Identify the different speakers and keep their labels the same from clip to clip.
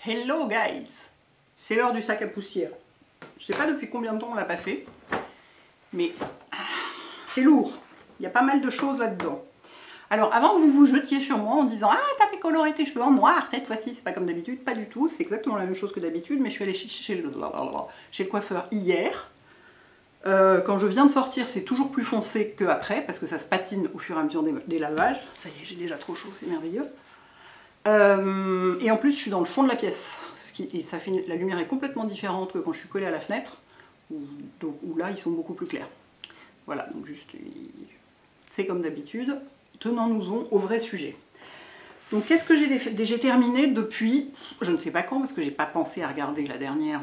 Speaker 1: Hello guys! C'est l'heure du sac à poussière. Je sais pas depuis combien de temps on l'a pas fait, mais c'est lourd. Il y a pas mal de choses là-dedans. Alors avant que vous vous jetiez sur moi en disant « Ah, t'as fait colorer tes cheveux en noir cette fois-ci, c'est pas comme d'habitude », pas du tout, c'est exactement la même chose que d'habitude, mais je suis allée chez le coiffeur hier. Quand je viens de sortir, c'est toujours plus foncé qu'après, parce que ça se patine au fur et à mesure des lavages. Ça y est, j'ai déjà trop chaud, c'est merveilleux. Et en plus, je suis dans le fond de la pièce. Et ça fait la lumière est complètement différente que quand je suis collée à la fenêtre, où là, ils sont beaucoup plus clairs. Voilà, donc juste, c'est comme d'habitude. Tenons-nous-en au vrai sujet. Donc, qu'est-ce que j'ai terminé depuis, je ne sais pas quand, parce que j'ai pas pensé à regarder la dernière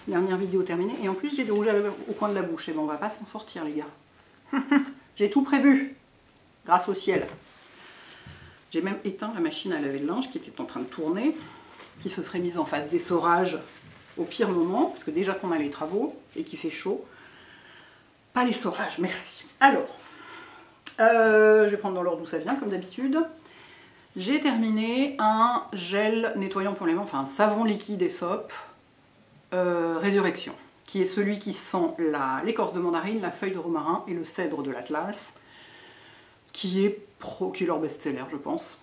Speaker 1: vidéo terminée. Et en plus, j'ai des rouges à lèvres au coin de la bouche. Et bon, on va pas s'en sortir, les gars. J'ai tout prévu, grâce au ciel. J'ai même éteint la machine à laver le linge qui était en train de tourner, qui se serait mise en phase d'essorage au pire moment, parce que déjà qu'on a les travaux et qu'il fait chaud. Pas l'essorage, merci. Alors, je vais prendre dans l'ordre d'où ça vient, comme d'habitude. J'ai terminé un gel nettoyant pour les mains, enfin un savon liquide Aesop Résurrection, qui est celui qui sent l'écorce de mandarine, la feuille de romarin et le cèdre de l'Atlas, qui est leur best-seller, je pense,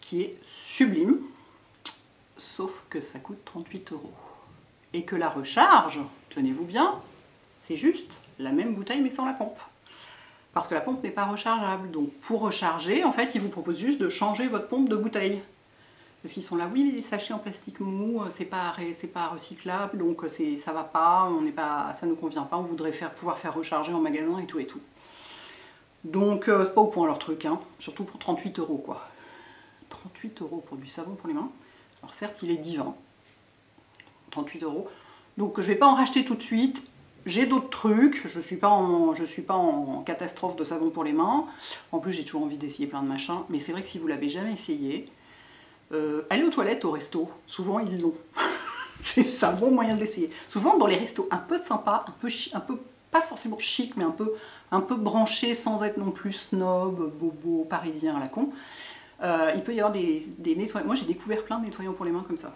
Speaker 1: qui est sublime, sauf que ça coûte 38 €. Et que la recharge, tenez-vous bien, c'est juste la même bouteille mais sans la pompe. Parce que la pompe n'est pas rechargeable. Donc pour recharger, en fait, ils vous proposent juste de changer votre pompe de bouteille. Parce qu'ils sont là, oui, mais les sachets en plastique mou, c'est pas recyclable, donc ça va pas, ça nous convient pas, on voudrait pouvoir faire recharger en magasin et tout et tout. Donc c'est pas au point leur truc, hein. Surtout pour 38 € quoi. 38 € pour du savon pour les mains. Alors certes il est divin, 38 €. Donc je vais pas en racheter tout de suite. J'ai d'autres trucs, je suis pas en catastrophe de savon pour les mains. En plus j'ai toujours envie d'essayer plein de machins. Mais c'est vrai que si vous l'avez jamais essayé, allez aux toilettes au resto, souvent ils l'ont. C'est un bon moyen de l'essayer. Souvent dans les restos un peu sympas, un peu pas forcément chic, mais un peu branché sans être non plus snob, bobo, parisien à la con. Il peut y avoir des nettoyants. Moi j'ai découvert plein de nettoyants pour les mains comme ça.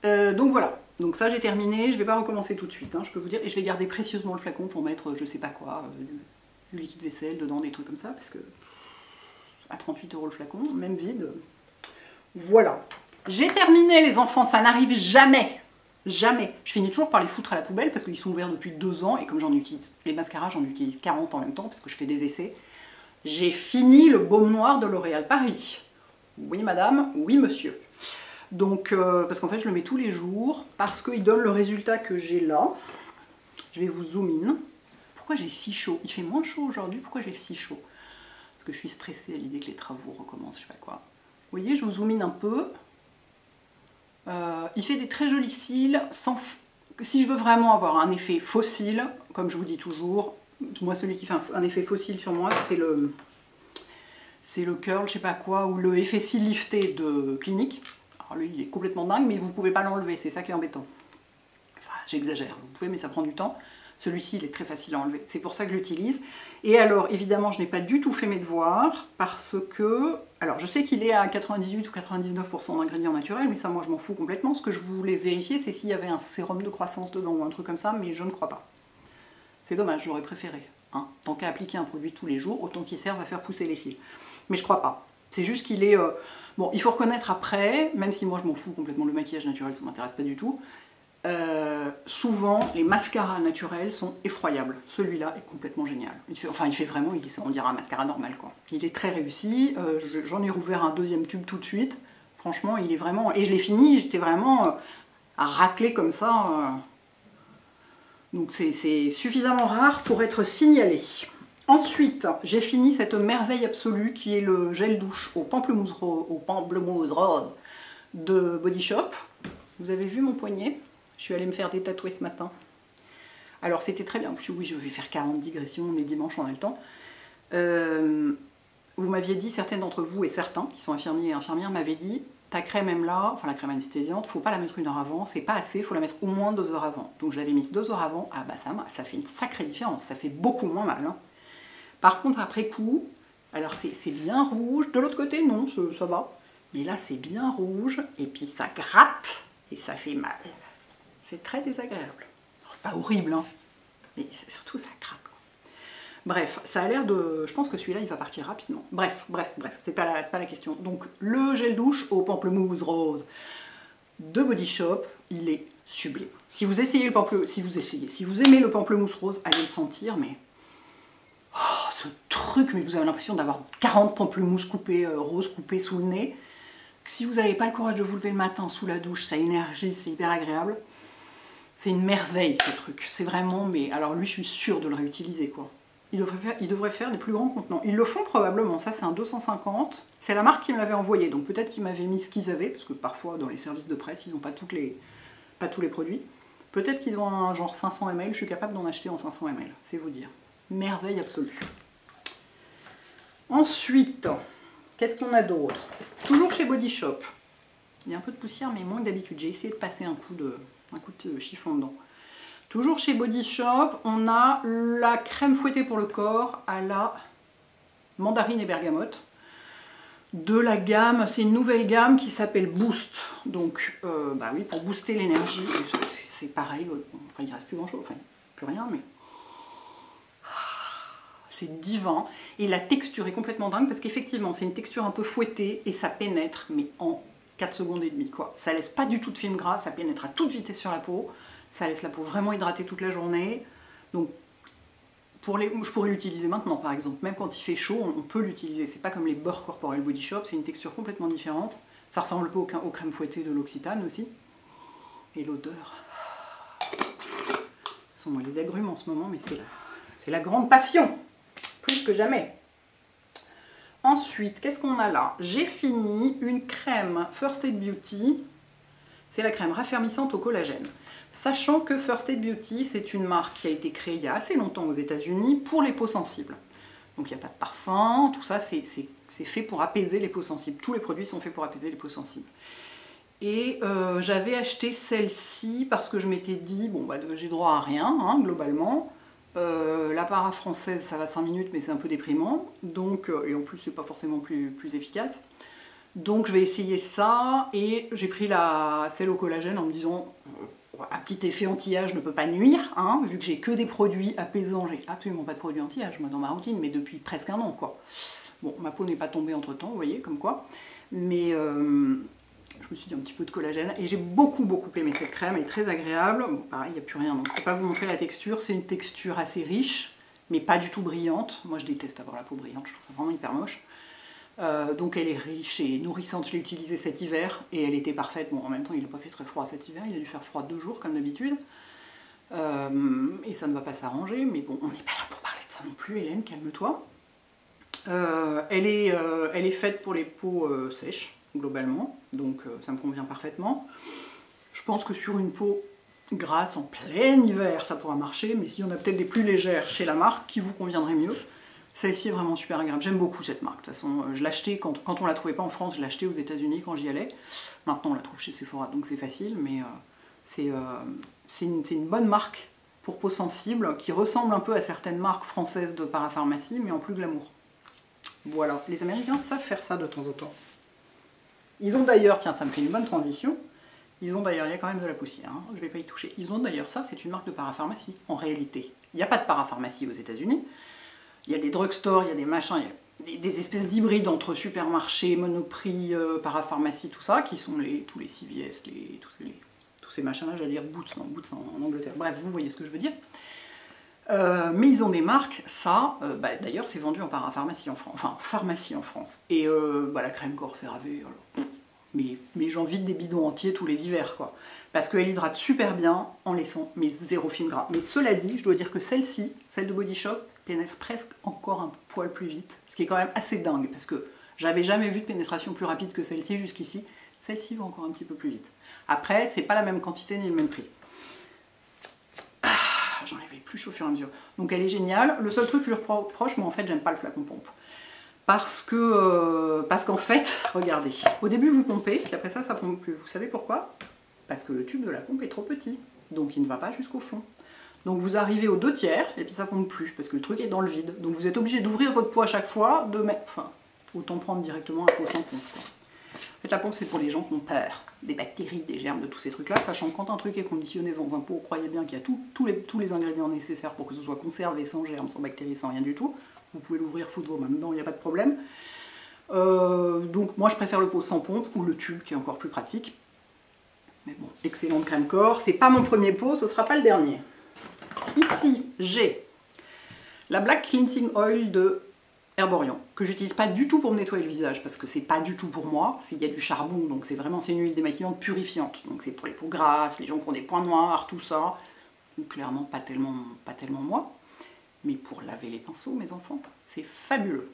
Speaker 1: Donc voilà, donc ça j'ai terminé, je vais pas recommencer tout de suite, hein, je peux vous dire, et je vais garder précieusement le flacon pour mettre je sais pas quoi, du liquide vaisselle dedans, des trucs comme ça, parce que à 38 € le flacon, même vide. Voilà. J'ai terminé les enfants, ça n'arrive jamais. Jamais. Je finis toujours par les foutre à la poubelle parce qu'ils sont ouverts depuis 2 ans et comme j'en utilise les mascaras, j'en utilise 40 en même temps parce que je fais des essais. J'ai fini le baume noir de L'Oréal Paris. Oui madame, oui monsieur. Donc, parce qu'en fait je le mets tous les jours parce qu'il donne le résultat que j'ai là. Je vais vous zoom in. Pourquoi j'ai si chaud? Il fait moins chaud aujourd'hui, pourquoi j'ai si chaud? Parce que je suis stressée à l'idée que les travaux recommencent, je sais pas quoi. Vous voyez, je vous zoom in un peu. Il fait des très jolis cils, si je veux vraiment avoir un effet faux cils, comme je vous dis toujours, moi celui qui fait un effet faux cils sur moi, c'est le curl, je sais pas quoi, ou le effet cils lifté de Clinique. Alors lui il est complètement dingue, mais vous pouvez pas l'enlever, c'est ça qui est embêtant. Enfin j'exagère, vous pouvez mais ça prend du temps. Celui-ci il est très facile à enlever, c'est pour ça que je l'utilise. Et alors évidemment je n'ai pas du tout fait mes devoirs, parce que, alors je sais qu'il est à 98 ou 99% d'ingrédients naturels, mais ça moi je m'en fous complètement. Ce que je voulais vérifier c'est s'il y avait un sérum de croissance dedans ou un truc comme ça, mais je ne crois pas. C'est dommage, j'aurais préféré. Hein. Tant qu'à appliquer un produit tous les jours, autant qu'il serve à faire pousser les cils. Mais je crois pas. C'est juste qu'il est... Bon, il faut reconnaître après, même si moi je m'en fous complètement, le maquillage naturel ça m'intéresse pas du tout, souvent les mascaras naturels sont effroyables. Celui-là est complètement génial. Il fait vraiment, on dirait un mascara normal quoi. Il est très réussi, j'en ai rouvert un deuxième tube tout de suite. Franchement, il est vraiment... Et je l'ai fini, j'étais vraiment à racler comme ça. Donc c'est suffisamment rare pour être signalé. Ensuite, j'ai fini cette merveille absolue qui est le gel douche au pamplemousse rose de Body Shop. Vous avez vu mon poignet? Je suis allée me faire détatouer ce matin. Alors c'était très bien. Oui, je vais faire 40 digressions, on est dimanche, on a le temps. Vous m'aviez dit, certaines d'entre vous et certains qui sont infirmiers et infirmières m'avaient dit, ta crème là, enfin la crème anesthésiante, faut pas la mettre 1 heure avant, c'est pas assez, faut la mettre au moins 2 heures avant. Donc je l'avais mise 2 heures avant, ah bah ça fait une sacrée différence, ça fait beaucoup moins mal. Hein. Par contre après coup, alors c'est bien rouge, de l'autre côté non, ça va. Mais là, c'est bien rouge, et puis ça gratte, et ça fait mal. C'est très désagréable. C'est pas horrible, hein, mais surtout ça gratte. Bref, ça a l'air de... Je pense que celui-là, il va partir rapidement. Bref, c'est pas la question. Donc, le gel douche au pamplemousse rose de Body Shop, il est sublime. Si vous essayez le pamplemousse, si vous aimez le pamplemousse rose, allez le sentir, mais... Oh, ce truc, mais vous avez l'impression d'avoir 40 pamplemousses coupés, roses coupés sous le nez. Si vous n'avez pas le courage de vous lever le matin sous la douche, ça énergie, c'est hyper agréable. C'est une merveille, ce truc. C'est vraiment... Mais alors lui, je suis sûre de le réutiliser, quoi. Il devrait faire des plus grands contenants. Ils le font probablement. Ça, c'est un 250. C'est la marque qui me l'avait envoyé. Donc peut-être qu'ils m'avaient mis ce qu'ils avaient, parce que parfois, dans les services de presse, ils n'ont pas tous les produits. Peut-être qu'ils ont un genre 500 ml. Je suis capable d'en acheter en 500 ml. C'est vous dire. Merveille absolue. Ensuite, qu'est-ce qu'on a d'autre? Toujours chez Body Shop. Il y a un peu de poussière, mais moins que d'habitude. J'ai essayé de passer un coup de chiffon dedans. Toujours chez Body Shop, on a la crème fouettée pour le corps à la mandarine et bergamote. De la gamme, c'est une nouvelle gamme qui s'appelle Boost. Donc, bah oui, pour booster l'énergie, c'est pareil. Enfin, il ne reste plus grand-chose, enfin, plus rien, mais... C'est divin. Et la texture est complètement dingue parce qu'effectivement, c'est une texture un peu fouettée et ça pénètre, mais en 4 secondes et demie, quoi. Ça laisse pas du tout de film gras, ça pénètre à toute vitesse sur la peau. Ça laisse la peau vraiment hydratée toute la journée. Donc, je pourrais l'utiliser maintenant, par exemple. Même quand il fait chaud, on peut l'utiliser. C'est pas comme les beurres corporels Body Shop, c'est une texture complètement différente. Ça ressemble pas aux crèmes fouettées de l'Occitane aussi. Et l'odeur... Ce sont les agrumes en ce moment, mais c'est la grande passion. Plus que jamais. Ensuite, qu'est-ce qu'on a là? J'ai fini une crème First Aid Beauty. C'est la crème raffermissante au collagène. Sachant que First Aid Beauty, c'est une marque qui a été créée il y a assez longtemps aux États-Unis pour les peaux sensibles. Donc il n'y a pas de parfum, tout ça, c'est fait pour apaiser les peaux sensibles. Tous les produits sont faits pour apaiser les peaux sensibles. Et j'avais acheté celle-ci parce que je m'étais dit, bon, bah, j'ai droit à rien, hein, globalement. La para française, ça va 5 minutes, mais c'est un peu déprimant. Donc, et en plus, c'est pas forcément plus efficace. Donc je vais essayer ça, et j'ai pris celle au collagène en me disant... Un petit effet anti-âge ne peut pas nuire, hein, vu que j'ai que des produits apaisants. J'ai absolument pas de produits anti-âge, moi, dans ma routine, mais depuis presque un an, quoi. Bon, ma peau n'est pas tombée entre-temps, vous voyez, comme quoi. Mais je me suis dit un petit peu de collagène, et j'ai beaucoup aimé cette crème, elle est très agréable. Bon, pareil, il n'y a plus rien, donc je ne vais pas vous montrer la texture. C'est une texture assez riche, mais pas du tout brillante. Moi, je déteste avoir la peau brillante, je trouve ça vraiment hyper moche. Donc elle est riche et nourrissante. Je l'ai utilisée cet hiver et elle était parfaite. Bon, en même temps, il n'a pas fait très froid cet hiver, il a dû faire froid 2 jours comme d'habitude. Et ça ne va pas s'arranger, mais bon, on n'est pas là pour parler de ça non plus, Hélène, calme-toi. Elle est faite pour les peaux sèches, globalement, donc ça me convient parfaitement. Je pense que sur une peau grasse en plein hiver, ça pourra marcher, mais s'il y en a peut-être des plus légères chez la marque qui vous conviendraient mieux. Celle-ci est vraiment super agréable. J'aime beaucoup cette marque. De toute façon, je l'achetais quand on la trouvait pas en France, je l'achetais aux États-Unis quand j'y allais. Maintenant, on la trouve chez Sephora, donc c'est facile, mais c'est une bonne marque pour peau sensible qui ressemble un peu à certaines marques françaises de parapharmacie, mais en plus glamour. Voilà, les Américains savent faire ça de temps en temps. Ils ont d'ailleurs, tiens, ça me fait une bonne transition, ils ont d'ailleurs, il y a quand même de la poussière, hein, je ne vais pas y toucher. Ils ont d'ailleurs, ça, c'est une marque de parapharmacie, en réalité. Il n'y a pas de parapharmacie aux États-Unis. Il y a des drugstores, il y a des machins, il y a des espèces d'hybrides entre supermarchés, Monoprix, parapharmacie, tout ça, qui sont tous les CVS, tous ces machins-là, j'allais dire Boots, non, Boots en Angleterre. Bref, vous voyez ce que je veux dire. Mais ils ont des marques, ça, bah, d'ailleurs, c'est vendu en parapharmacie en France, enfin, pharmacie en France. Et bah, la crème corps CeraVe, alors, mais j'en vide des bidons entiers tous les hivers, quoi. Parce qu'elle hydrate super bien en laissant zéro film gras. Mais cela dit, je dois dire que celle-ci, celle de Body Shop, pénètre presque encore un poil plus vite, ce qui est quand même assez dingue, parce que j'avais jamais vu de pénétration plus rapide que celle-ci jusqu'ici. Celle-ci va encore un petit peu plus vite. Après, c'est pas la même quantité ni le même prix. J'enlève les plus chauds au fur et à mesure. Donc elle est géniale. Le seul truc que je lui reproche, moi en fait, j'aime pas le flacon pompe. Parce qu'en fait, regardez, au début vous pompez, puis après ça pompe plus. Vous savez pourquoi? Parce que le tube de la pompe est trop petit, donc il ne va pas jusqu'au fond. Donc vous arrivez aux 2/3 et puis ça pompe plus, parce que le truc est dans le vide. Donc vous êtes obligé d'ouvrir votre pot à chaque fois, de mettre... Enfin, autant prendre directement un pot sans pompe, quoi. En fait, la pompe, c'est pour les gens qui ont peur des bactéries, des germes, de tous ces trucs-là, sachant que quand un truc est conditionné dans un pot, croyez bien qu'il y a tous les ingrédients nécessaires pour que ce soit conservé, sans germes, sans bactéries, sans rien du tout. Vous pouvez l'ouvrir, foutre vos mains dedans, il n'y a pas de problème. Donc moi, je préfère le pot sans pompe, ou le tube, qui est encore plus pratique. Mais bon, excellente crème corps. C'est pas mon premier pot, ce sera pas le dernier. Ici, j'ai la Black Cleansing Oil de Herborian, que j'utilise pas du tout pour me nettoyer le visage, parce que c'est pas du tout pour moi. Il y a du charbon, donc c'est une huile démaquillante purifiante. Donc c'est pour les peaux grasses, les gens qui ont des points noirs, tout ça. Donc, clairement, pas tellement moi. Mais pour laver les pinceaux, mes enfants, c'est fabuleux.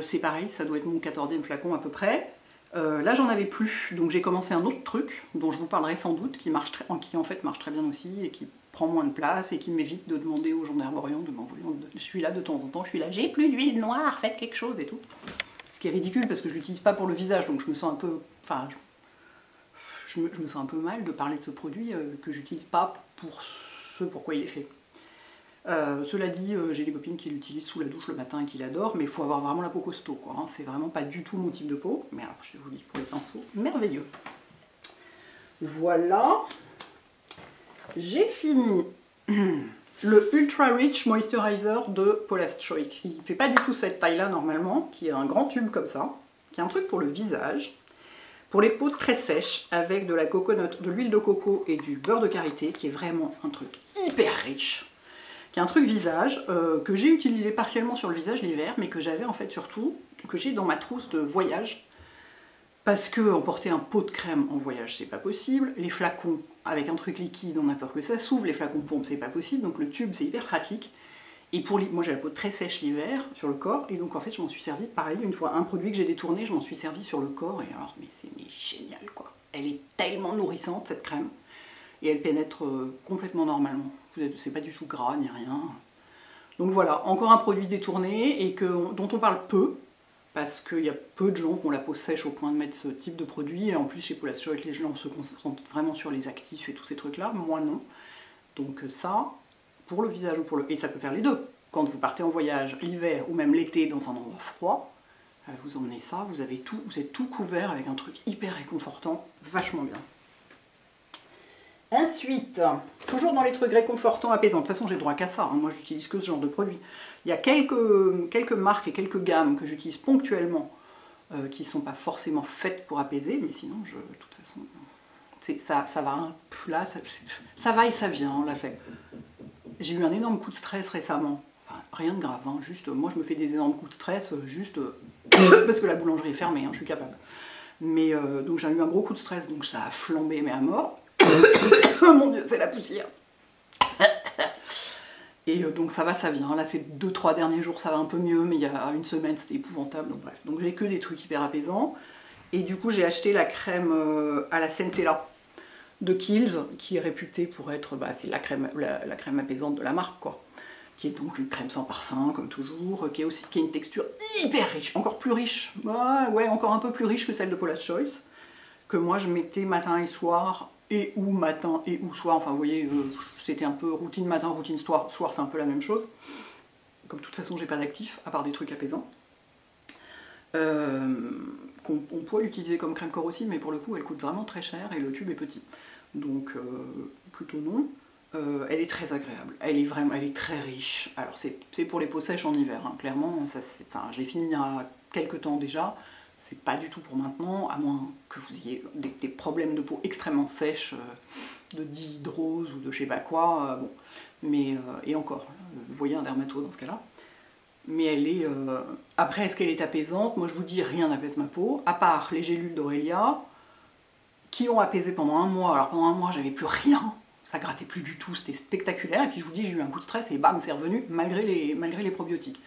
Speaker 1: C'est pareil, ça doit être mon 14e flacon à peu près. Là j'en avais plus, donc j'ai commencé un autre truc dont je vous parlerai sans doute, qui en fait marche très bien aussi et qui prend moins de place et qui m'évite de demander aux gens d'Herborian de m'envoyer. Je suis là de temps en temps, je suis là, j'ai plus d'huile noire, faites quelque chose et tout. Ce qui est ridicule parce que je l'utilise pas pour le visage, donc je me sens un peu, enfin, je me sens un peu mal de parler de ce produit que j'utilise pas pour ce pourquoi il est fait. Cela dit, j'ai des copines qui l'utilisent sous la douche le matin et qui l'adorent, mais il faut avoir vraiment la peau costaud, quoi. Hein. C'est vraiment pas du tout mon type de peau, mais alors je vous dis pour les pinceaux, merveilleux. Voilà, j'ai fini le Ultra Rich Moisturizer de Paula's Choice, qui fait pas du tout cette taille-là normalement, qui est un grand tube comme ça, qui est un truc pour le visage, pour les peaux très sèches, avec de la coconut, de l'huile de coco et du beurre de karité, qui est vraiment un truc hyper riche. Qui est un truc visage que j'ai utilisé partiellement sur le visage l'hiver, mais que j'avais en fait surtout, que j'ai dans ma trousse de voyage, parce que emporter un pot de crème en voyage c'est pas possible, les flacons avec un truc liquide on a peur que ça s'ouvre, les flacons pompe c'est pas possible, donc le tube c'est hyper pratique, et pour moi j'ai la peau très sèche l'hiver sur le corps, et donc en fait je m'en suis servi pareil, une fois un produit que j'ai détourné, je m'en suis servi sur le corps, et alors mais c'est génial quoi, elle est tellement nourrissante cette crème, et elle pénètre complètement normalement. C'est pas du tout gras ni rien. Donc voilà, encore un produit détourné et dont on parle peu, parce qu'il y a peu de gens qui ont la peau sèche au point de mettre ce type de produit, et en plus chez Paula's Choice, les gens se concentrent vraiment sur les actifs et tous ces trucs-là, moi non. Donc ça, pour le visage ou pour le... Et ça peut faire les deux. Quand vous partez en voyage l'hiver ou même l'été dans un endroit froid, vous emmenez ça, vous êtes tout couvert avec un truc hyper réconfortant, vachement bien. Ensuite, toujours dans les trucs réconfortants, apaisants, de toute façon j'ai droit qu'à ça, hein. Moi j'utilise que ce genre de produit. Il y a quelques marques et quelques gammes que j'utilise ponctuellement, qui ne sont pas forcément faites pour apaiser, mais sinon, de toute façon, ça va, hein. Là, ça va et ça vient. Là, j'ai eu un énorme coup de stress récemment, enfin, rien de grave, hein, juste, moi je me fais des énormes coups de stress, juste parce que la boulangerie est fermée, hein, je suis capable. Mais donc j'ai eu un gros coup de stress, donc ça a flambé, mais à mort. Oh mon Dieu, c'est la poussière. Et donc ça va, ça vient. Là, ces 2-3 derniers jours, ça va un peu mieux, mais il y a une semaine, c'était épouvantable. Donc bref, donc j'ai que des trucs hyper apaisants. Et du coup, j'ai acheté la crème à la Centella de Kiehl's, qui est réputée pour être, c'est la crème apaisante de la marque, quoi. Qui est donc une crème sans parfum, comme toujours, qui a une texture hyper riche, encore plus riche, ouais, encore un peu plus riche que celle de Paula's Choice, que moi je mettais matin et soir, et ou matin et ou soir, enfin vous voyez, c'était un peu routine matin, routine soir, c'est un peu la même chose. Comme de toute façon j'ai pas d'actif, à part des trucs apaisants. On pourrait l'utiliser comme crème corps aussi, mais pour le coup elle coûte vraiment très cher et le tube est petit. Donc plutôt non. Elle est très agréable, elle est très riche. Alors c'est pour les peaux sèches en hiver, hein. Clairement, je l'ai fini il y a quelques temps déjà. C'est pas du tout pour maintenant, à moins que vous ayez des problèmes de peau extrêmement sèches, de dihydrose ou de je sais pas quoi, bon. Mais, et encore, vous voyez un dermato dans ce cas-là. Mais elle est... Après, est-ce qu'elle est apaisante? Moi je vous dis, rien n'apaise ma peau, à part les gélules d'Aurelia, qui ont apaisé pendant un mois. Alors pendant un mois, j'avais plus rien, ça grattait plus du tout, c'était spectaculaire, et puis je vous dis, j'ai eu un coup de stress et bam, c'est revenu, malgré les probiotiques.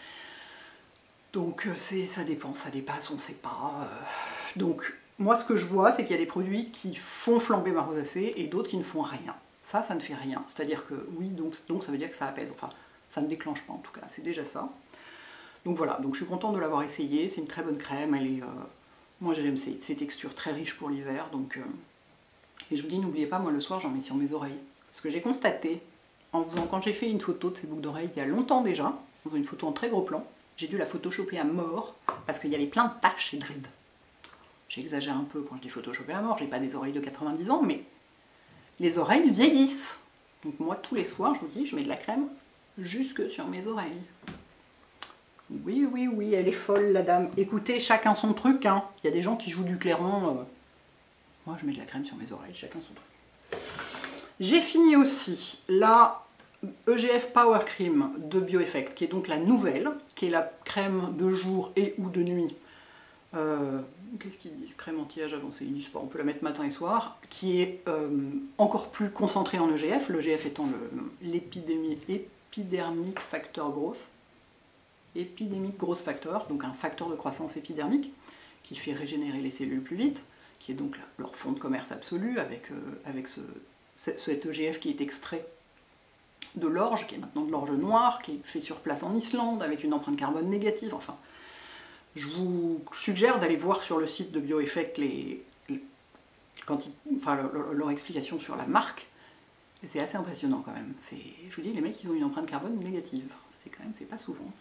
Speaker 1: Donc ça dépend, ça dépasse, on ne sait pas. Donc moi ce que je vois, c'est qu'il y a des produits qui font flamber ma rosacée et d'autres qui ne font rien. Ça ne fait rien. C'est-à-dire que oui, donc ça veut dire que ça apaise. Enfin, ça ne déclenche pas en tout cas, c'est déjà ça. Donc voilà, donc je suis contente de l'avoir essayé, c'est une très bonne crème, elle est... moi j'aime ces textures très riches pour l'hiver, donc... Et je vous dis, n'oubliez pas, moi le soir j'en mets sur mes oreilles. Parce que j'ai constaté, quand j'ai fait une photo de ces boucles d'oreilles il y a longtemps déjà, une photo en très gros plan, j'ai dû la photoshopper à mort parce qu'il y avait plein de taches et de rides. j'exagère un peu quand je dis photoshopé à mort, j'ai pas des oreilles de 90 ans, mais les oreilles vieillissent. Donc moi, tous les soirs, je vous dis, je mets de la crème jusque sur mes oreilles. Oui, oui, oui, elle est folle, la dame. Écoutez, chacun son truc, hein. Il y a des gens qui jouent du clairon. Moi, je mets de la crème sur mes oreilles, chacun son truc. J'ai fini aussi la EGF Power Cream de Bioeffect, qui est donc la nouvelle, qui est la crème de jour et ou de nuit. Qu'est-ce qu'ils disent? Crème anti-âge avancée, ils disent pas, on peut la mettre matin et soir, qui est encore plus concentrée en EGF, l'EGF étant l'épidermic factor growth. Épidémique growth factor, donc un facteur de croissance épidermique qui fait régénérer les cellules plus vite, qui est donc leur fonds de commerce absolu avec cet EGF qui est extrait de l'orge, qui est maintenant de l'orge noire, qui est fait sur place en Islande avec une empreinte carbone négative. Enfin, je vous suggère d'aller voir sur le site de Bioeffect leur explication sur la marque. C'est assez impressionnant quand même. Je vous dis, les mecs ils ont une empreinte carbone négative. C'est pas souvent.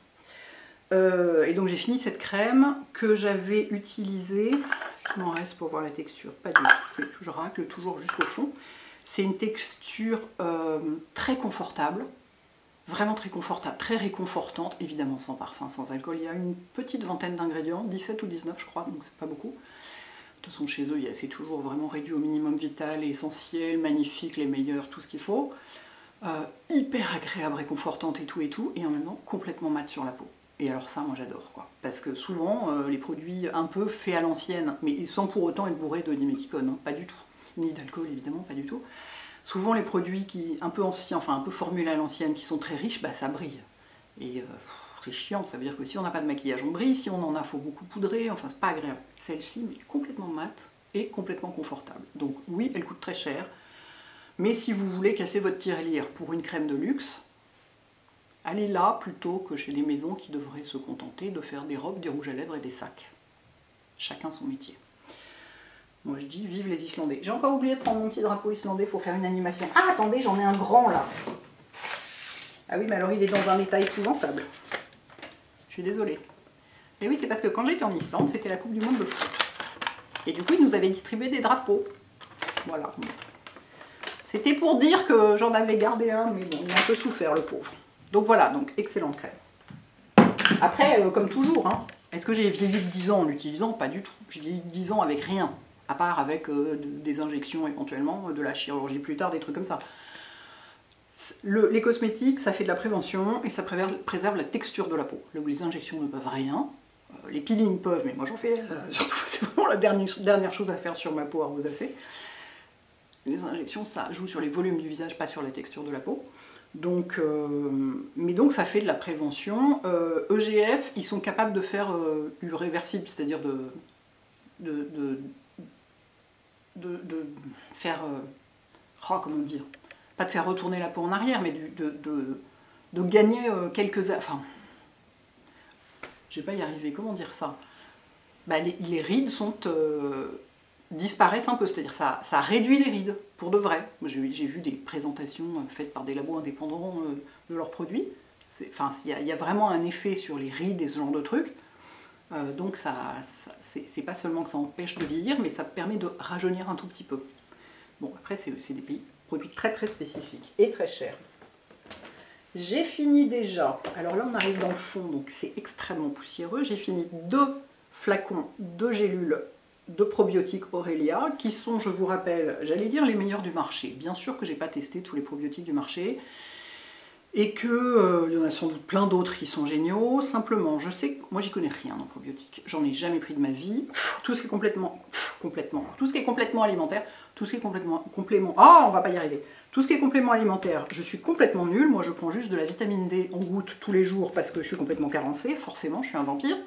Speaker 1: Et donc j'ai fini cette crème que j'avais utilisée. Est-ce qu'il m'en reste pour voir la texture? Pas du tout. Je racle toujours jusqu'au fond. C'est une texture très confortable, vraiment très confortable, très réconfortante, évidemment sans parfum, sans alcool. Il y a une petite vingtaine d'ingrédients, 17 ou 19 je crois, donc c'est pas beaucoup. De toute façon chez eux c'est toujours vraiment réduit au minimum vital, essentiel, magnifique, les meilleurs, tout ce qu'il faut. Hyper agréable, réconfortante et tout, et en même temps complètement mat sur la peau. Et alors ça, moi j'adore, quoi. Parce que souvent, les produits un peu faits à l'ancienne, mais sans pour autant être bourrés de diméthicone, hein, pas du tout. Ni d'alcool, évidemment, pas du tout. Souvent, les produits un peu anciens, enfin un peu formulés à l'ancienne, qui sont très riches, bah ça brille. Et c'est chiant, ça veut dire que si on n'a pas de maquillage, on brille, si on en a, faut beaucoup poudrer, enfin c'est pas agréable. Celle-ci, mais complètement mate et complètement confortable. Donc oui, elle coûte très cher, mais si vous voulez casser votre tirelire pour une crème de luxe, allez là plutôt que chez les maisons qui devraient se contenter de faire des robes, des rouges à lèvres et des sacs. Chacun son métier. Moi je dis vive les Islandais. J'ai encore oublié de prendre mon petit drapeau islandais pour faire une animation. Ah attendez, j'en ai un grand là. Ah oui, mais alors il est dans un état épouvantable. Je suis désolée. Mais oui, c'est parce que quand j'étais en Islande, c'était la Coupe du Monde de foot. Et du coup, ils nous avaient distribué des drapeaux. Voilà. C'était pour dire que j'en avais gardé un, mais bon, il a un peu souffert le pauvre. Donc voilà, donc excellente crème. Après, comme toujours, hein, est-ce que j'ai vieilli de 10 ans en l'utilisant? Pas du tout. J'ai vieilli de 10 ans avec rien, à part avec des injections éventuellement, de la chirurgie plus tard, des trucs comme ça. Les cosmétiques, ça fait de la prévention et ça préserve la texture de la peau. Les injections ne peuvent rien. Les peelings peuvent, mais moi j'en fais surtout, c'est vraiment la dernière chose à faire sur ma peau à rosacée. Les injections, ça joue sur les volumes du visage, pas sur la texture de la peau. Donc, mais donc ça fait de la prévention. EGF, ils sont capables de faire du réversible, c'est-à-dire de faire, comment dire, pas de faire retourner la peau en arrière, mais de gagner quelques... Enfin, je vais pas y arriver, comment dire ça? Bah, les rides disparaissent un peu, c'est-à-dire ça réduit les rides, pour de vrai. J'ai vu des présentations faites par des labos indépendants de leurs produits. Enfin, il y a vraiment un effet sur les rides et ce genre de trucs. Donc c'est pas seulement que ça empêche de vieillir, mais ça permet de rajeunir un tout petit peu. Bon, après, c'est des produits très très spécifiques et très chers. J'ai fini déjà. Alors là, on arrive dans le fond, donc c'est extrêmement poussiéreux. J'ai fini 2 flacons de gélules de probiotiques Aurelia, qui sont, je vous rappelle, j'allais dire les meilleurs du marché. Bien sûr que j'ai pas testé tous les probiotiques du marché, et que il y en a sans doute plein d'autres qui sont géniaux. Simplement, je sais que moi j'y connais rien en probiotiques. J'en ai jamais pris de ma vie. Tout ce qui est complètement alimentaire, tout ce qui est complément. Ah, on va pas y arriver. Tout ce qui est complément alimentaire, je suis complètement nulle. Moi, je prends juste de la vitamine D en gouttes tous les jours parce que je suis complètement carencée. Forcément, je suis un vampire.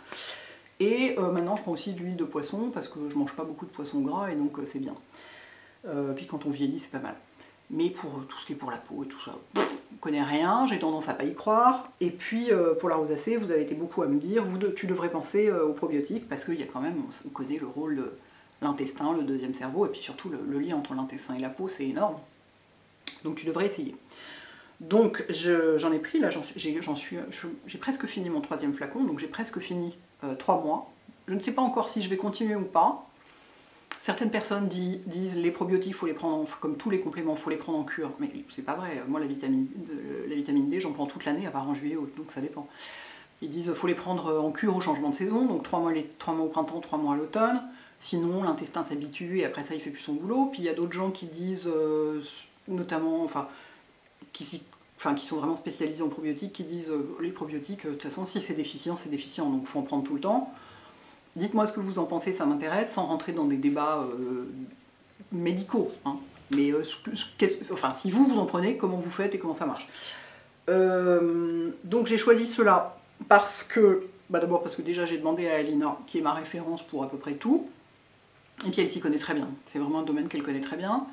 Speaker 1: Et maintenant, je prends aussi de l'huile de poisson parce que je mange pas beaucoup de poisson gras et donc c'est bien. Puis quand on vieillit, c'est pas mal. Mais pour tout ce qui est pour la peau et tout ça, je ne connais rien, j'ai tendance à pas y croire. Et puis pour la rosacée, vous avez été beaucoup à me dire, tu devrais penser aux probiotiques parce qu'il y a quand même, on connaît le rôle de l'intestin, le deuxième cerveau, et puis surtout le lien entre l'intestin et la peau, c'est énorme. Donc tu devrais essayer. Donc j'en ai pris, là j'ai presque fini mon 3e flacon, donc j'ai presque fini 3 mois. Je ne sais pas encore si je vais continuer ou pas. Certaines personnes disent les probiotiques, il faut les prendre, comme tous les compléments, il faut les prendre en cure. Mais c'est pas vrai. Moi, la vitamine D, j'en prends toute l'année, à part en juillet, donc ça dépend. Ils disent qu'il faut les prendre en cure au changement de saison, donc 3 mois au printemps, 3 mois à l'automne. Sinon, l'intestin s'habitue et après ça, il fait plus son boulot. Puis il y a d'autres gens qui disent, notamment, qui sont vraiment spécialisés en probiotiques, qui disent les probiotiques, de toute façon, si c'est déficient, donc il faut en prendre tout le temps. Dites-moi ce que vous en pensez, ça m'intéresse, sans rentrer dans des débats médicaux. Hein. Mais si vous en prenez, comment vous faites et comment ça marche. Donc j'ai choisi cela parce que, d'abord parce que déjà j'ai demandé à Alina, qui est ma référence pour à peu près tout, et puis elle s'y connaît très bien. C'est vraiment un domaine qu'elle connaît très bien.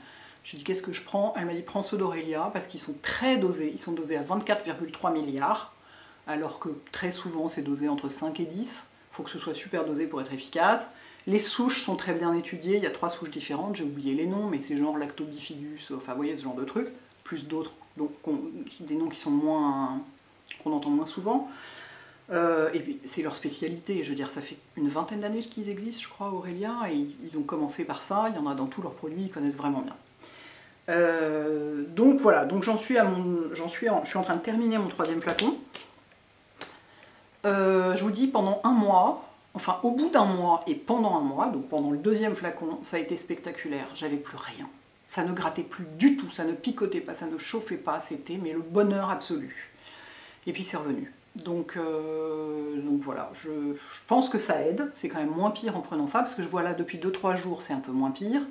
Speaker 1: Je lui ai dit qu'est-ce que je prends, elle m'a dit prends ceux d'Aurelia parce qu'ils sont très dosés, ils sont dosés à 24,3 milliards, alors que très souvent c'est dosé entre 5 et 10. Il faut que ce soit super dosé pour être efficace. Les souches sont très bien étudiées, il y a 3 souches différentes, j'ai oublié les noms, mais c'est genre lactobifidus, enfin vous voyez ce genre de trucs, plus d'autres, donc des noms qui sont qu'on entend moins souvent. Et puis c'est leur spécialité, je veux dire, ça fait une vingtaine d'années qu'ils existent, je crois, Aurelia, et ils ont commencé par ça, il y en a dans tous leurs produits, ils connaissent vraiment bien. Donc voilà, donc je suis en train de terminer mon 3e flacon. Je vous dis, pendant un mois, enfin au bout d'un mois et pendant un mois, donc pendant le 2e flacon, ça a été spectaculaire, j'avais plus rien. Ça ne grattait plus du tout, ça ne picotait pas, ça ne chauffait pas, c'était mais le bonheur absolu. Et puis c'est revenu. Donc voilà, je pense que ça aide, c'est quand même moins pire en prenant ça, parce que je vois là depuis 2-3 jours c'est un peu moins pire.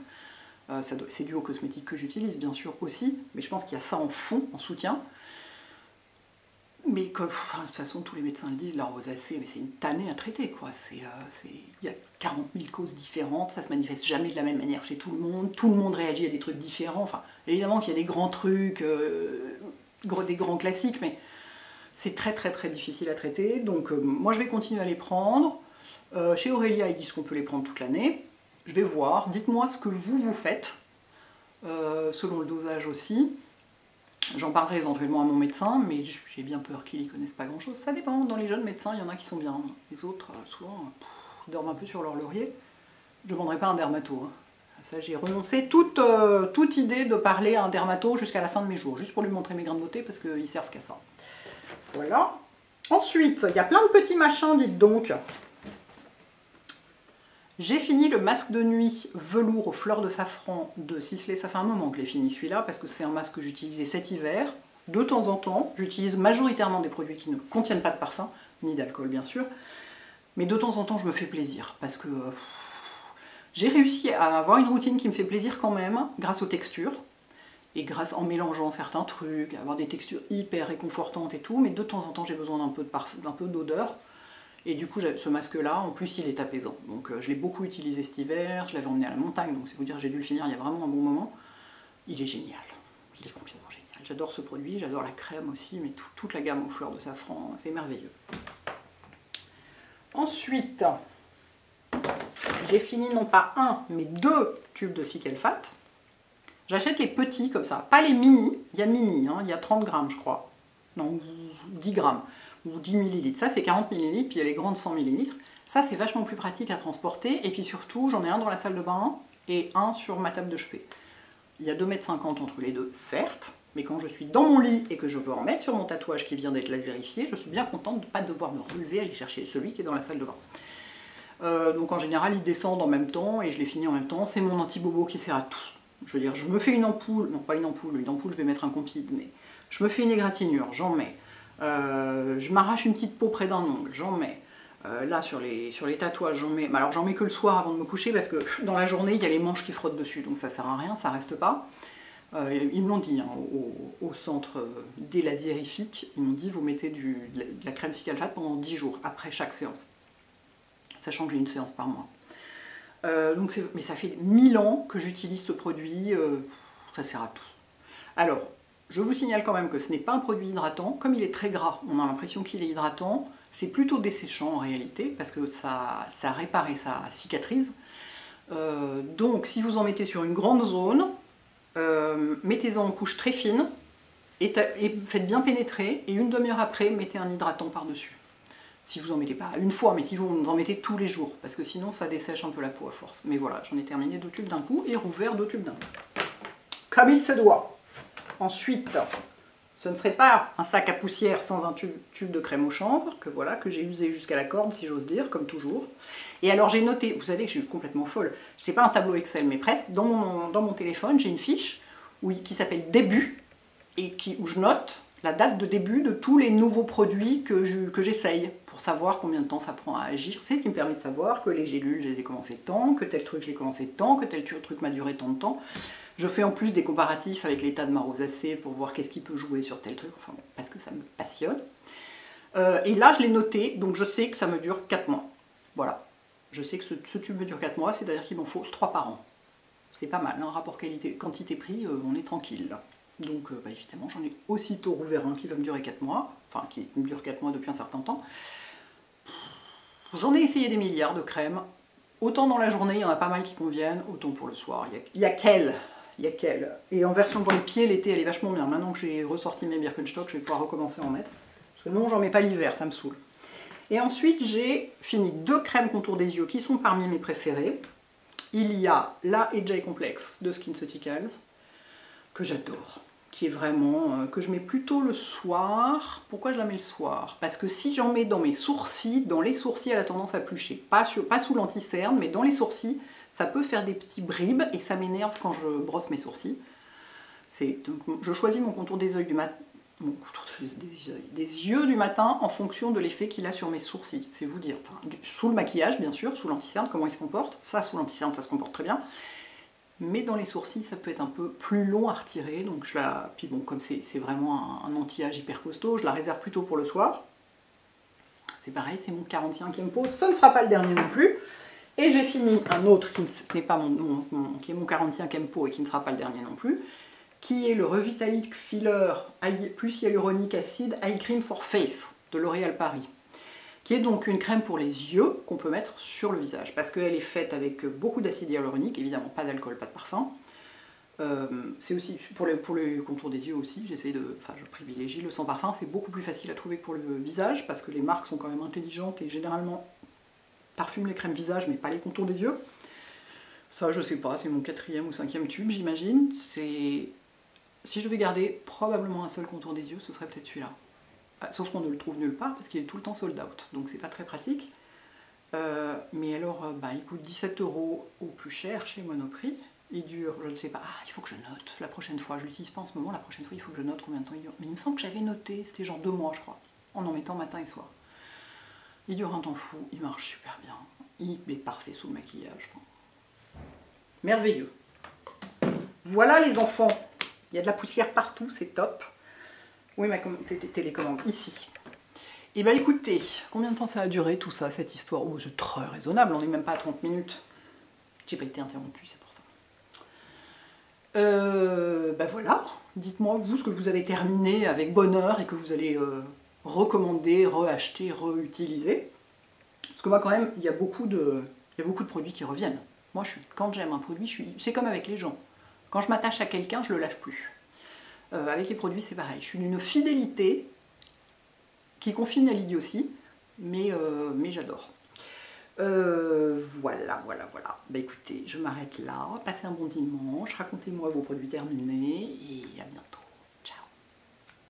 Speaker 1: C'est dû aux cosmétiques que j'utilise bien sûr aussi, mais je pense qu'il y a ça en fond, en soutien. Mais de toute façon, tous les médecins le disent, la rosacée, mais c'est une tannée à traiter, quoi. Il y a 40 000 causes différentes, ça se manifeste jamais de la même manière chez tout le monde réagit à des trucs différents. Enfin, évidemment qu'il y a des grands trucs, des grands classiques, mais c'est très très très difficile à traiter. Donc moi je vais continuer à les prendre. Chez Aurelia, ils disent qu'on peut les prendre toute l'année. Je vais voir, dites-moi ce que vous faites, selon le dosage aussi. J'en parlerai éventuellement à mon médecin, mais j'ai bien peur qu'ils n'y connaissent pas grand-chose. Ça dépend, dans les jeunes médecins, il y en a qui sont bien. Les autres, souvent, ils dorment un peu sur leur laurier. Je ne demanderai pas un dermato. Hein. Ça, j'ai renoncé toute idée de parler à un dermato jusqu'à la fin de mes jours, juste pour lui montrer mes grains de beauté, parce qu'ils servent qu'à ça. Voilà. Ensuite, il y a plein de petits machins, dites donc. J'ai fini le masque de nuit velours aux fleurs de safran de Sisley. Ça fait un moment que je l'ai fini celui-là parce que c'est un masque que j'utilisais cet hiver. De temps en temps, j'utilise majoritairement des produits qui ne contiennent pas de parfum, ni d'alcool bien sûr. Mais de temps en temps, je me fais plaisir parce que j'ai réussi à avoir une routine qui me fait plaisir quand même grâce aux textures. Et en mélangeant certains trucs, avoir des textures hyper réconfortantes et tout. Mais de temps en temps, j'ai besoin d'un peu d'odeur. Et du coup, ce masque-là, en plus, il est apaisant. Donc je l'ai beaucoup utilisé cet hiver, je l'avais emmené à la montagne, donc c'est vous dire, j'ai dû le finir il y a vraiment un bon moment. Il est génial, il est complètement génial. J'adore ce produit, j'adore la crème aussi, mais toute la gamme aux fleurs de safran, c'est merveilleux. Ensuite, j'ai fini non pas un, mais 2 tubes de Cic-L-Fat. J'achète les petits comme ça, pas les mini, il y a mini, hein, il y a 30 grammes je crois, non, 10 grammes. Ou 10 ml. Ça c'est 40 ml, puis il y a les grandes 100 ml. Ça c'est vachement plus pratique à transporter, et puis surtout j'en ai un dans la salle de bain et un sur ma table de chevet. Il y a 2,50 m entre les deux, certes, mais quand je suis dans mon lit et que je veux en mettre sur mon tatouage qui vient d'être laserifié, je suis bien contente de ne pas devoir me relever, aller chercher celui qui est dans la salle de bain. Donc en général ils descendent en même temps et je les finis en même temps. C'est mon anti-bobo qui sert à tout. Je veux dire, je me fais une ampoule, non pas une ampoule je vais mettre un compide, mais je me fais une égratignure, j'en mets. Je m'arrache une petite peau près d'un ongle, j'en mets. Là sur les tatouages, j'en mets. Alors j'en mets que le soir avant de me coucher parce que dans la journée il y a les manches qui frottent dessus, donc ça sert à rien, ça reste pas. Ils me l'ont dit hein, au centre délasérifique, ils m'ont dit vous mettez de la crème Cic-L-Fat pendant 10 jours après chaque séance, sachant que j'ai une séance par mois. Mais ça fait 1000 ans que j'utilise ce produit, ça sert à tout. Alors, je vous signale quand même que ce n'est pas un produit hydratant, comme il est très gras, on a l'impression qu'il est hydratant, c'est plutôt desséchant en réalité, parce que ça répare et ça cicatrise. Donc si vous en mettez sur une grande zone, mettez-en en couche très fine, et faites bien pénétrer, et une demi-heure après, mettez un hydratant par-dessus. Si vous en mettez pas une fois, mais si vous en mettez tous les jours, parce que sinon ça dessèche un peu la peau à force. Mais voilà, j'en ai terminé 2 tubes d'un coup et rouvert 2 tubes d'un coup. Comme il se doit. Ensuite, ce ne serait pas un sac à poussière sans un tube de crème au chanvre, que j'ai usé jusqu'à la corde, si j'ose dire, comme toujours. Et alors j'ai noté, vous savez que je suis complètement folle, c'est pas un tableau Excel, mais presque, dans mon téléphone, j'ai une fiche qui s'appelle Début, et où je note la date de début de tous les nouveaux produits que j'essaye, pour savoir combien de temps ça prend à agir. C'est ce qui me permet de savoir que les gélules, je les ai commencées tant, que tel truc, je l'ai commencé tant, que tel truc m'a duré tant de temps. Je fais en plus des comparatifs avec l'état de ma rosacée pour voir qu'est-ce qui peut jouer sur tel truc, enfin, parce que ça me passionne. Et là, je l'ai noté, donc je sais que ça me dure 4 mois. Voilà. Je sais que ce tube me dure 4 mois, c'est-à-dire qu'il m'en faut 3 par an. C'est pas mal, hein, rapport quantité-prix, on est tranquille. Donc bah, évidemment, j'en ai aussitôt rouvert un qui va me durer 4 mois, enfin qui me dure 4 mois depuis un certain temps. J'en ai essayé des milliards de crèmes. Autant dans la journée, il y en a pas mal qui conviennent, autant pour le soir. Il y a qu'elle. Et en version pour les pieds, l'été, elle est vachement bien. Maintenant que j'ai ressorti mes Birkenstock, je vais pouvoir recommencer à en mettre. Parce que non, j'en mets pas l'hiver, ça me saoule. Et ensuite, j'ai fini 2 crèmes contour des yeux qui sont parmi mes préférées. Il y a la AJ Complex de SkinCeuticals, que j'adore, qui est vraiment, que je mets plutôt le soir. Pourquoi je la mets le soir? Parce que si j'en mets dans mes sourcils, elle a tendance à plucher. Pas sous l'anti-cerne, mais dans les sourcils, ça peut faire des petits bribes et ça m'énerve quand je brosse mes sourcils. Donc, je choisis mon contour des yeux du matin en fonction de l'effet qu'il a sur mes sourcils. C'est vous dire. Enfin, sous le maquillage, bien sûr, sous l'anti-cerne, comment il se comporte. Ça, sous l'anti-cerne, ça se comporte très bien. Mais dans les sourcils, ça peut être un peu plus long à retirer. Donc puis bon, comme c'est vraiment un anti-âge hyper costaud, je la réserve plutôt pour le soir. C'est pareil, c'est mon 45e pot. Ce ne sera pas le dernier non plus. Et j'ai fini un autre qui n'est pas qui est mon 45e pot et qui ne sera pas le dernier non plus, qui est le Revitalic Filler plus Hyaluronic Acid Eye Cream for Face de L'Oréal Paris, qui est donc une crème pour les yeux qu'on peut mettre sur le visage, parce qu'elle est faite avec beaucoup d'acide hyaluronique, évidemment pas d'alcool, pas de parfum. C'est aussi pour le contour des yeux aussi, je privilégie le sans parfum, c'est beaucoup plus facile à trouver que pour le visage, parce que les marques sont quand même intelligentes et généralement parfument les crèmes visage, mais pas les contours des yeux. Ça, je sais pas, c'est mon 4e ou 5e tube, j'imagine. Si je devais garder probablement un seul contour des yeux, ce serait peut-être celui-là. Sauf qu'on ne le trouve nulle part, parce qu'il est tout le temps sold out, donc c'est pas très pratique. Mais alors, il coûte 17 € au plus cher chez Monoprix. Il dure, je ne sais pas, il faut que je note la prochaine fois. Je l'utilise pas en ce moment, la prochaine fois il faut que je note combien de temps il dure. Mais il me semble que j'avais noté, c'était genre 2 mois je crois, en mettant matin et soir. Il dure un temps fou, il marche super bien, il est parfait sous le maquillage. Merveilleux. Voilà les enfants, il y a de la poussière partout, c'est top. Oui, ma télécommande, ici. Et bien écoutez, combien de temps ça a duré tout ça, cette histoire? Oh, c'est très raisonnable, on n'est même pas à 30 minutes. J'ai pas été interrompue, c'est pour ça. Voilà, dites-moi vous ce que vous avez terminé avec bonheur et que vous allez recommander, reacheter, reutiliser. Parce que moi quand même, il y a beaucoup de produits qui reviennent. Moi, quand j'aime un produit, c'est comme avec les gens. Quand je m'attache à quelqu'un, je le lâche plus. Avec les produits, c'est pareil. Je suis d'une fidélité qui confine à l'idiotie, mais j'adore. Voilà. Écoutez, je m'arrête là. Passez un bon dimanche, racontez-moi vos produits terminés et à bientôt.